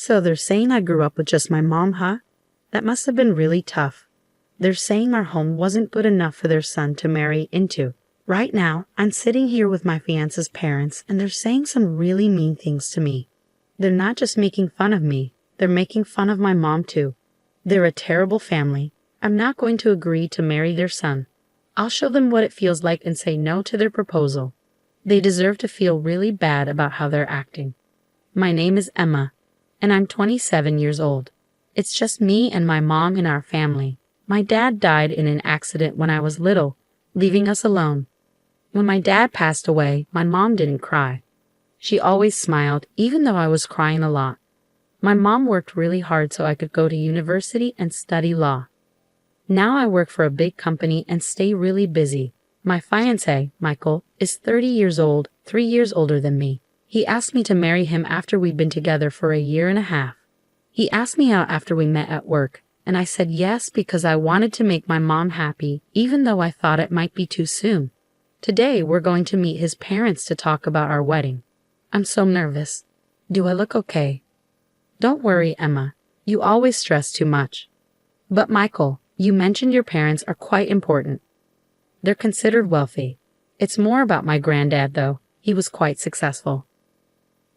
So they're saying I grew up with just my mom, huh? That must have been really tough. They're saying our home wasn't good enough for their son to marry into. Right now, I'm sitting here with my fiance's parents, and they're saying some really mean things to me. They're not just making fun of me, they're making fun of my mom too. They're a terrible family. I'm not going to agree to marry their son. I'll show them what it feels like and say no to their proposal. They deserve to feel really bad about how they're acting. My name is Emma, and I'm 27 years old. It's just me and my mom in our family. My dad died in an accident when I was little, leaving us alone. When my dad passed away, my mom didn't cry. She always smiled, even though I was crying a lot. My mom worked really hard so I could go to university and study law. Now I work for a big company and stay really busy. My fiancé, Michael, is 30 years old, 3 years older than me. He asked me to marry him after we'd been together for 1.5 years. He asked me out after we met at work, and I said yes because I wanted to make my mom happy, even though I thought it might be too soon. Today we're going to meet his parents to talk about our wedding. I'm so nervous. Do I look okay? Don't worry, Emma. You always stress too much. But Michael, you mentioned your parents are quite important. They're considered wealthy. It's more about my granddad, though. He was quite successful.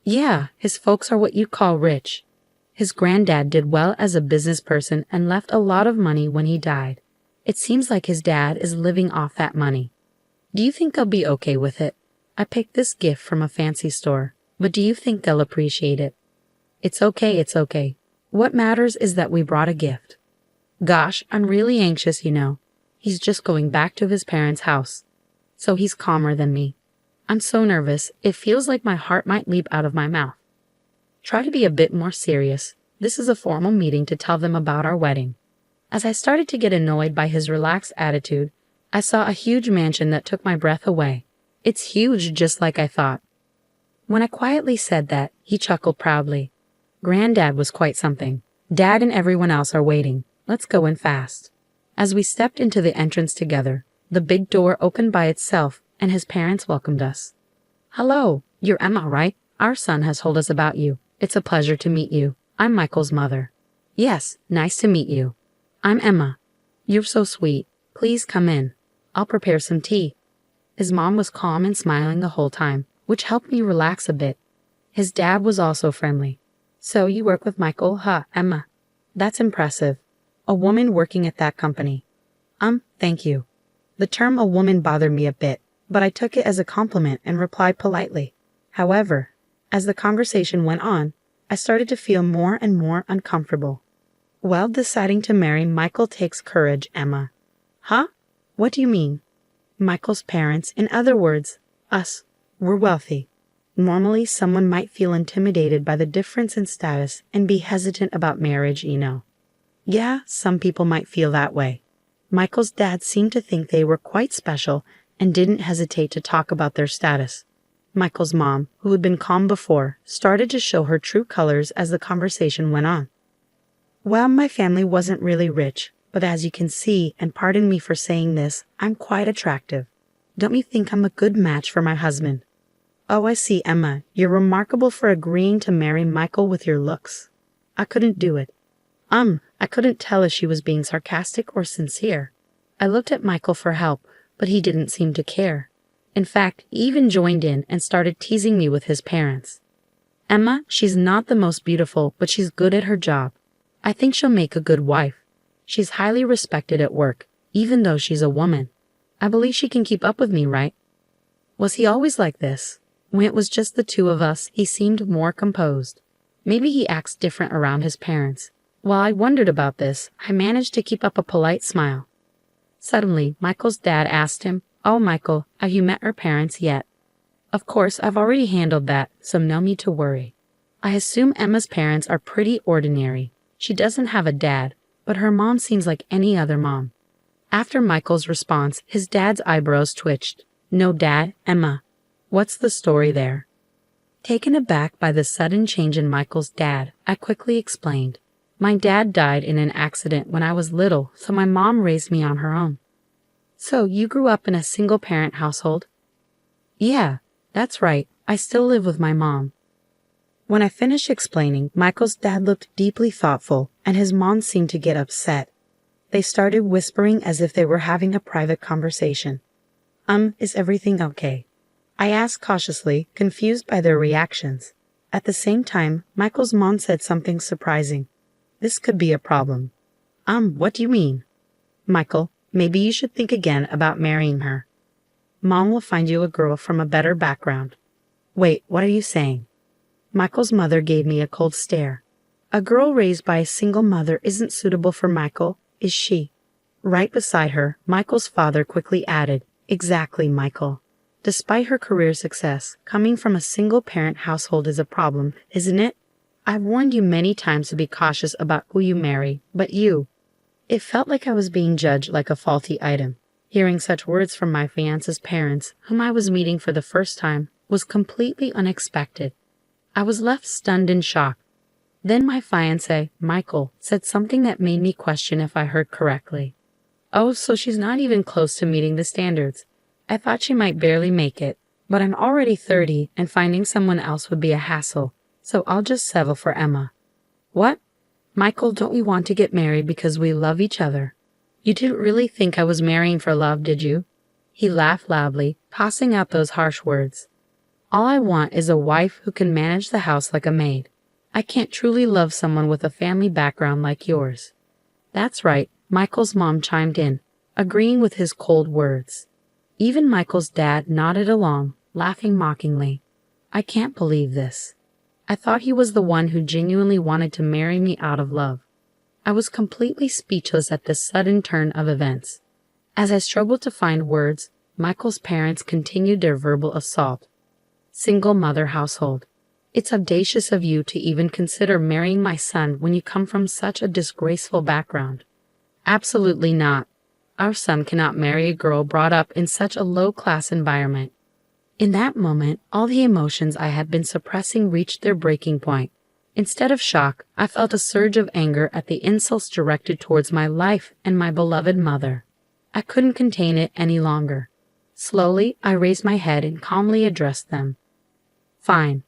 Yeah, his folks are what you call rich. His granddad did well as a business person and left a lot of money when he died. It seems like his dad is living off that money. Do you think they'll be okay with it? I picked this gift from a fancy store, but do you think they'll appreciate it? It's okay, it's okay. What matters is that we brought a gift. Gosh, I'm really anxious, you know. He's just going back to his parents' house. So he's calmer than me. I'm so nervous, it feels like my heart might leap out of my mouth. Try to be a bit more serious. This is a formal meeting to tell them about our wedding. As I started to get annoyed by his relaxed attitude, I saw a huge mansion that took my breath away. It's huge, just like I thought. When I quietly said that, he chuckled proudly. Granddad was quite something. Dad and everyone else are waiting. Let's go in fast. As we stepped into the entrance together, the big door opened by itself, and his parents welcomed us. Hello, you're Emma, right? Our son has told us about you. It's a pleasure to meet you. I'm Michael's mother. Yes, nice to meet you. I'm Emma. You're so sweet. Please come in. I'll prepare some tea. His mom was calm and smiling the whole time, which helped me relax a bit. His dad was also friendly. So you work with Michael, huh, Emma? That's impressive. A woman working at that company. Thank you. The term a woman bothered me a bit, but I took it as a compliment and replied politely. However, as the conversation went on, I started to feel more and more uncomfortable. While deciding to marry Michael takes courage, Emma. Huh? What do you mean? Michael's parents, in other words, us, were wealthy. Normally, someone might feel intimidated by the difference in status and be hesitant about marriage, you know. Yeah, some people might feel that way. Michael's dad seemed to think they were quite special and didn't hesitate to talk about their status. Michael's mom, who had been calm before, started to show her true colors as the conversation went on. Well, my family wasn't really rich, but as you can see, and pardon me for saying this, I'm quite attractive. Don't you think I'm a good match for my husband? Oh, I see, Emma. You're remarkable for agreeing to marry Michael with your looks. I couldn't do it. I couldn't tell if she was being sarcastic or sincere. I looked at Michael for help, but he didn't seem to care. In fact, he even joined in and started teasing me with his parents. Emma, she's not the most beautiful, but she's good at her job. I think she'll make a good wife. She's highly respected at work, even though she's a woman. I believe she can keep up with me, right? Was he always like this? When it was just the two of us, he seemed more composed. Maybe he acts different around his parents. While I wondered about this, I managed to keep up a polite smile. Suddenly, Michael's dad asked him, "Oh, Michael, have you met her parents yet?" Of course, I've already handled that, so no need to worry. I assume Emma's parents are pretty ordinary. She doesn't have a dad, but her mom seems like any other mom. After Michael's response, his dad's eyebrows twitched. No dad, Emma. What's the story there? Taken aback by the sudden change in Michael's dad, I quickly explained. My dad died in an accident when I was little, so my mom raised me on her own. So you grew up in a single-parent household? Yeah, that's right. I still live with my mom. When I finished explaining, Michael's dad looked deeply thoughtful, and his mom seemed to get upset. They started whispering as if they were having a private conversation. Is everything okay?" I asked cautiously, confused by their reactions. At the same time, Michael's mom said something surprising. "This could be a problem." What do you mean?" "Michael, maybe you should think again about marrying her. Mom will find you a girl from a better background." "Wait, what are you saying?" Michael's mother gave me a cold stare. "A girl raised by a single mother isn't suitable for Michael, is she?" Right beside her, Michael's father quickly added, "Exactly, Michael. Despite her career success, coming from a single-parent household is a problem, isn't it? I've warned you many times to be cautious about who you marry, but you—" It felt like I was being judged like a faulty item. Hearing such words from my fiancé's parents, whom I was meeting for the first time, was completely unexpected. I was left stunned in shock. Then my fiancé, Michael, said something that made me question if I heard correctly. "Oh, so she's not even close to meeting the standards. I thought she might barely make it, but I'm already 30 and finding someone else would be a hassle, so I'll just settle for Emma." "What? Michael, don't we want to get married because we love each other? You didn't really think I was marrying for love, did you?" He laughed loudly, tossing out those harsh words. "All I want is a wife who can manage the house like a maid. I can't truly love someone with a family background like yours." "That's right," Michael's mom chimed in, agreeing with his cold words. Even Michael's dad nodded along, laughing mockingly. "I can't believe this. I thought he was the one who genuinely wanted to marry me out of love." I was completely speechless at this sudden turn of events. As I struggled to find words, Michael's parents continued their verbal assault. "Single mother household. It's audacious of you to even consider marrying my son when you come from such a disgraceful background." "Absolutely not. Our son cannot marry a girl brought up in such a low-class environment." In that moment, all the emotions I had been suppressing reached their breaking point. Instead of shock, I felt a surge of anger at the insults directed towards my life and my beloved mother. I couldn't contain it any longer. Slowly, I raised my head and calmly addressed them. "Fine.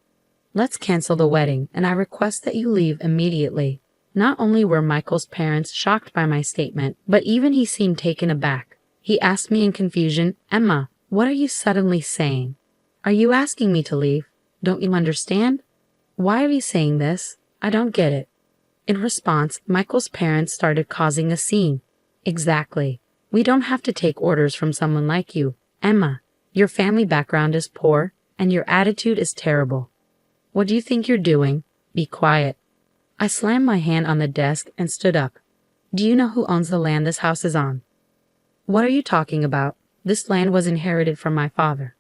Let's cancel the wedding, and I request that you leave immediately." Not only were Michael's parents shocked by my statement, but even he seemed taken aback. He asked me in confusion, "Emma, what are you suddenly saying? Are you asking me to leave? Don't you understand? Why are you saying this? I don't get it." In response, Michael's parents started causing a scene. "Exactly. We don't have to take orders from someone like you. Emma, your family background is poor, and your attitude is terrible. What do you think you're doing? Be quiet." I slammed my hand on the desk and stood up. "Do you know who owns the land this house is on?" "What are you talking about? This land was inherited from my father."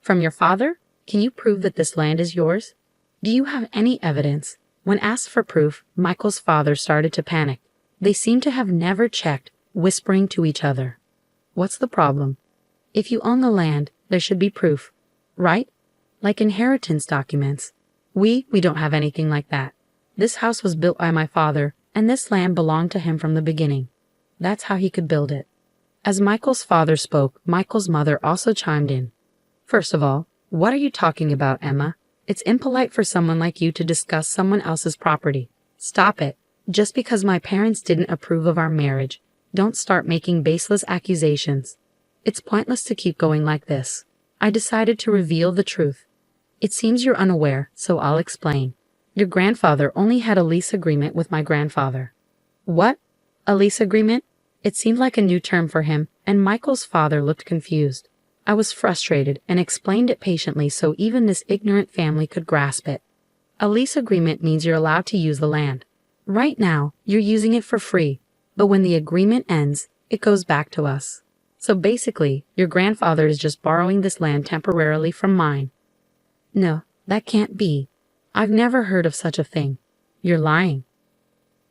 "From your father? Can you prove that this land is yours? Do you have any evidence?" When asked for proof, Michael's father started to panic. They seemed to have never checked, whispering to each other. "What's the problem? If you own the land, there should be proof, right? Like inheritance documents. We don't have anything like that. This house was built by my father, and this land belonged to him from the beginning. That's how he could build it." As Michael's father spoke, Michael's mother also chimed in. "First of all, what are you talking about, Emma? It's impolite for someone like you to discuss someone else's property. Stop it. Just because my parents didn't approve of our marriage, don't start making baseless accusations. It's pointless to keep going like this." I decided to reveal the truth. "It seems you're unaware, so I'll explain. Your grandfather only had a lease agreement with my grandfather." "What? A lease agreement?" It seemed like a new term for him, and Michael's father looked confused. I was frustrated and explained it patiently so even this ignorant family could grasp it. "A lease agreement means you're allowed to use the land. Right now, you're using it for free, but when the agreement ends, it goes back to us. So basically, your grandfather is just borrowing this land temporarily from mine." "No, that can't be. I've never heard of such a thing. You're lying."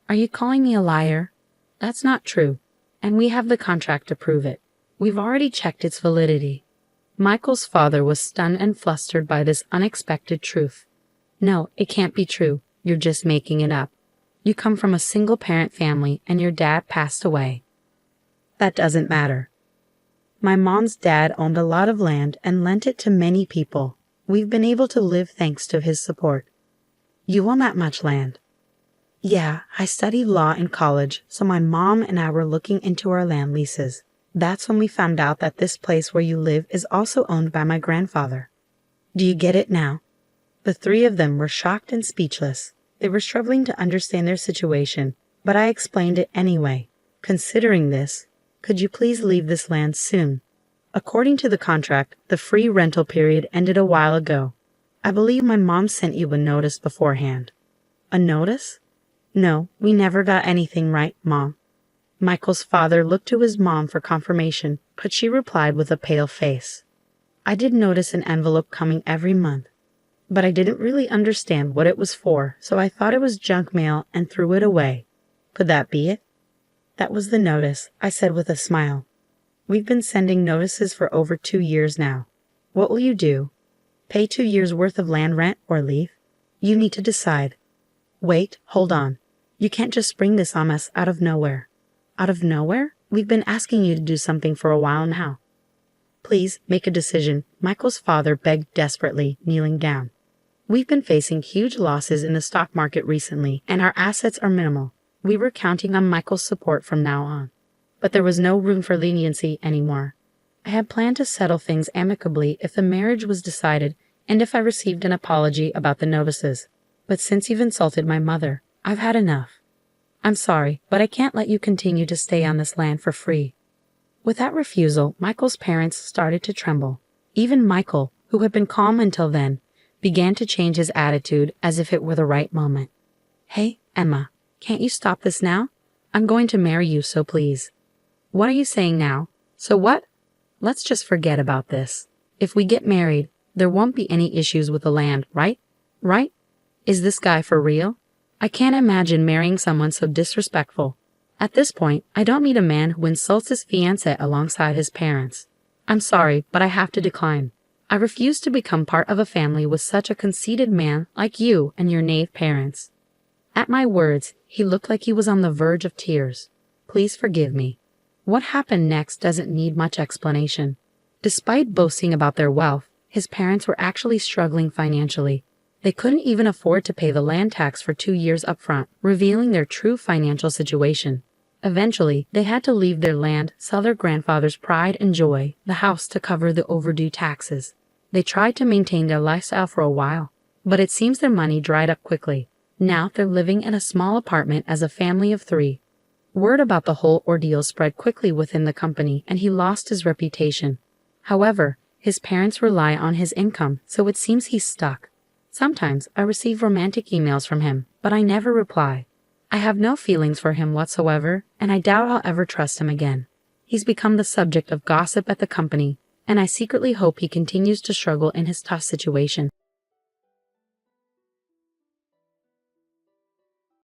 "Are you calling me a liar? That's not true, and we have the contract to prove it. We've already checked its validity." Michael's father was stunned and flustered by this unexpected truth. "No, it can't be true. You're just making it up. You come from a single-parent family, and your dad passed away." "That doesn't matter. My mom's dad owned a lot of land and lent it to many people. We've been able to live thanks to his support." You own that much land? Yeah, I studied law in college, so my mom and I were looking into our land leases. That's when we found out that this place where you live is also owned by my grandfather. Do you get it now? The three of them were shocked and speechless. They were struggling to understand their situation, but I explained it anyway. Considering this, could you please leave this land soon? According to the contract, the free rental period ended a while ago. I believe my mom sent you a notice beforehand. A notice? No, we never got anything right, Mom. Michael's father looked to his mom for confirmation, but she replied with a pale face. I did notice an envelope coming every month, but I didn't really understand what it was for, so I thought it was junk mail and threw it away. Could that be it? That was the notice, I said with a smile. We've been sending notices for over 2 years now. What will you do? Pay 2 years' worth of land rent or leave? You need to decide. Wait, hold on. You can't just spring this on us out of nowhere. Out of nowhere? We've been asking you to do something for a while now. Please make a decision, Michael's father begged desperately, kneeling down. We've been facing huge losses in the stock market recently, and our assets are minimal. We were counting on Michael's support from now on. But there was no room for leniency anymore. I had planned to settle things amicably if the marriage was decided and if I received an apology about the notices. But since you've insulted my mother, I've had enough. I'm sorry, but I can't let you continue to stay on this land for free. With that refusal, Michael's parents started to tremble. Even Michael, who had been calm until then, began to change his attitude as if it were the right moment. Hey, Emma, can't you stop this now? I'm going to marry you, so please. What are you saying now? So what? Let's just forget about this. If we get married, there won't be any issues with the land, right? Right? Is this guy for real? I can't imagine marrying someone so disrespectful. At this point, I don't need a man who insults his fiancé alongside his parents. I'm sorry, but I have to decline. I refuse to become part of a family with such a conceited man like you and your knave parents. At my words, he looked like he was on the verge of tears. Please forgive me. What happened next doesn't need much explanation. Despite boasting about their wealth, his parents were actually struggling financially. They couldn't even afford to pay the land tax for 2 years up front, revealing their true financial situation. Eventually, they had to leave their land, sell their grandfather's pride and joy, the house, to cover the overdue taxes. They tried to maintain their lifestyle for a while, but it seems their money dried up quickly. Now they're living in a small apartment as a family of 3. Word about the whole ordeal spread quickly within the company, and he lost his reputation. However, his parents rely on his income, so it seems he's stuck. Sometimes I receive romantic emails from him, but I never reply. I have no feelings for him whatsoever, and I doubt I'll ever trust him again. He's become the subject of gossip at the company, and I secretly hope he continues to struggle in his tough situation.